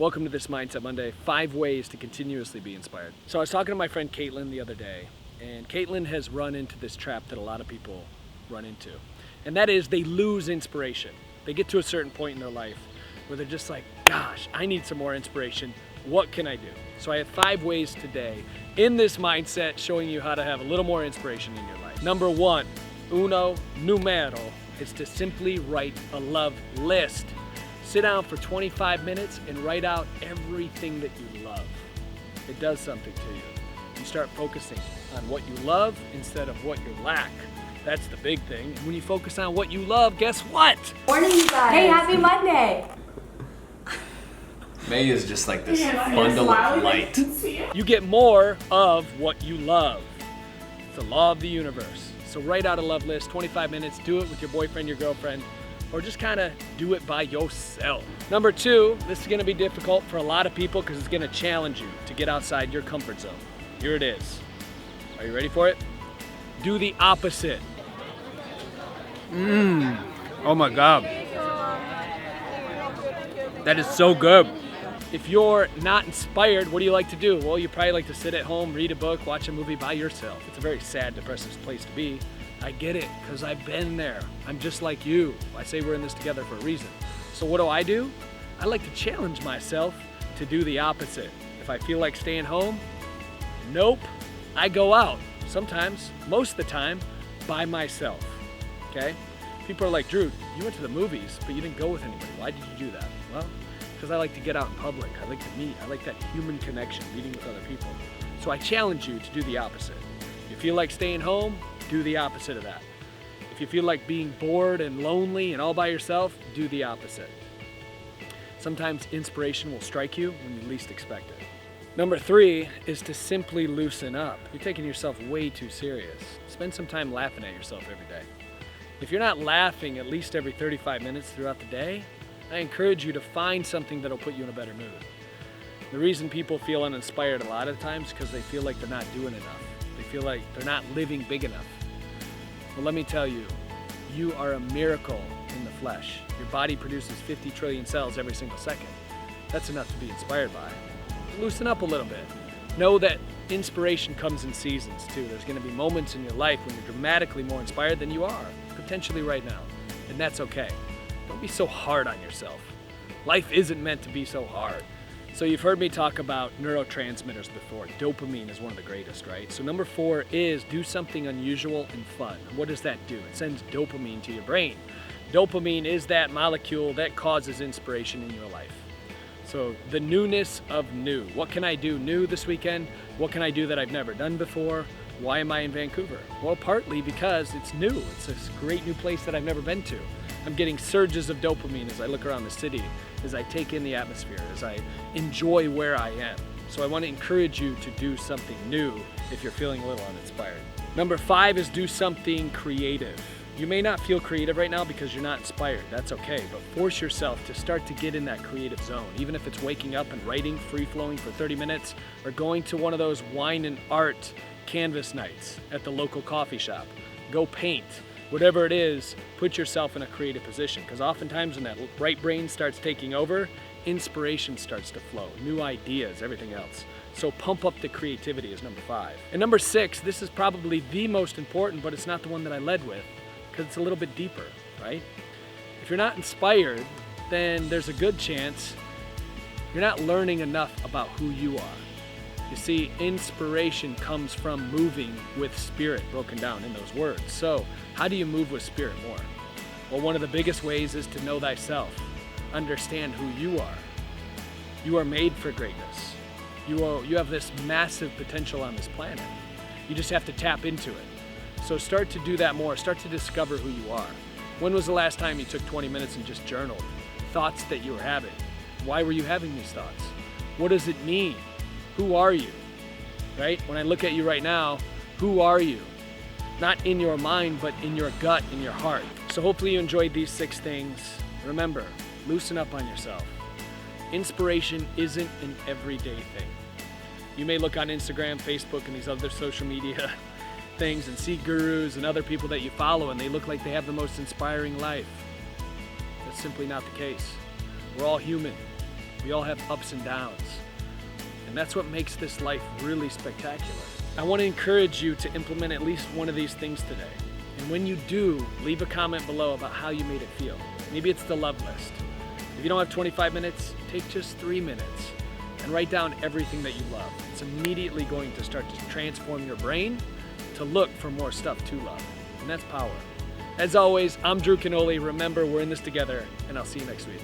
Welcome to this Mindset Monday, 5 ways to continuously be inspired. So I was talking to my friend Kaitlyn the other day, and Kaitlyn has run into this trap that a lot of people run into. And that is they lose inspiration. They get to a certain point in their life where they're just like, gosh, I need some more inspiration. What can I do? So I have 5 ways today in this mindset showing you how to have a little more inspiration in your life. Number 1, uno numero, is to simply write a love list. Sit down for 25 minutes and write out everything that you love. It does something to you. You start focusing on what you love instead of what you lack. That's the big thing. And when you focus on what you love, guess what? Morning, you guys. Hey, happy Monday. May is just like this bundle of light. You get more of what you love. It's the law of the universe. So write out a love list, 25 minutes, do it with your boyfriend, your girlfriend, or just kind of do it by yourself. Number 2, this is gonna be difficult for a lot of people because it's gonna challenge you to get outside your comfort zone. Here it is. Are you ready for it? Do the opposite. Oh my God. That is so good. If you're not inspired, what do you like to do? Well, you probably like to sit at home, read a book, watch a movie by yourself. It's a very sad, depressive place to be. I get it, because I've been there. I'm just like you. I say we're in this together for a reason. So what do? I like to challenge myself to do the opposite. If I feel like staying home, nope, I go out. Sometimes, most of the time, by myself, okay? People are like, Drew, you went to the movies, but you didn't go with anybody. Why did you do that? Well, because I like to get out in public. I like to meet. I like that human connection, meeting with other people. So I challenge you to do the opposite. If you feel like staying home, do the opposite of that. If you feel like being bored and lonely and all by yourself, do the opposite. Sometimes inspiration will strike you when you least expect it. Number 3 is to simply loosen up. You're taking yourself way too serious. Spend some time laughing at yourself every day. If you're not laughing at least every 35 minutes throughout the day, I encourage you to find something that'll put you in a better mood. The reason people feel uninspired a lot of times is because they feel like they're not doing enough. They feel like they're not living big enough. Well, let me tell you, you are a miracle in the flesh. Your body produces 50 trillion cells every single second. That's enough to be inspired by. Loosen up a little bit. Know that inspiration comes in seasons too. There's going to be moments in your life when you're dramatically more inspired than you are, potentially right now. And that's okay. Don't be so hard on yourself. Life isn't meant to be so hard. So you've heard me talk about neurotransmitters before. Dopamine is one of the greatest, right? So number 4 is do something unusual and fun. What does that do? It sends dopamine to your brain. Dopamine is that molecule that causes inspiration in your life. So the newness of new. What can I do new this weekend? What can I do that I've never done before? Why am I in Vancouver? Well, partly because it's new. It's this great new place that I've never been to. I'm getting surges of dopamine as I look around the city, as I take in the atmosphere, as I enjoy where I am. So I want to encourage you to do something new if you're feeling a little uninspired. Number 5 is do something creative. You may not feel creative right now because you're not inspired. That's okay, but force yourself to start to get in that creative zone. Even if it's waking up and writing, free-flowing for 30 minutes, or going to one of those wine and art canvas nights at the local coffee shop. Go paint. Whatever it is, put yourself in a creative position, because oftentimes when that right brain starts taking over, inspiration starts to flow, new ideas, everything else. So pump up the creativity is number 5. And number 6, this is probably the most important, but it's not the one that I led with, because it's a little bit deeper, right? If you're not inspired, then there's a good chance you're not learning enough about who you are. You see, inspiration comes from moving with spirit broken down in those words. So how do you move with spirit more? Well, one of the biggest ways is to know thyself. Understand who you are. You are made for greatness. You have this massive potential on this planet. You just have to tap into it. So start to do that more. Start to discover who you are. When was the last time you took 20 minutes and just journaled? Thoughts that you were having. Why were you having these thoughts? What does it mean? Who are you? Right? When I look at you right now, who are you? Not in your mind, but in your gut, in your heart. So hopefully you enjoyed these 6 things. Remember, loosen up on yourself. Inspiration isn't an everyday thing. You may look on Instagram, Facebook, and these other social media things and see gurus and other people that you follow and they look like they have the most inspiring life. That's simply not the case. We're all human. We all have ups and downs. And that's what makes this life really spectacular. I want to encourage you to implement at least one of these things today. And when you do, leave a comment below about how you made it feel. Maybe it's the love list. If you don't have 25 minutes, take just 3 minutes and write down everything that you love. It's immediately going to start to transform your brain to look for more stuff to love. And that's power. As always, I'm Drew Canoli. Remember, we're in this together, and I'll see you next week.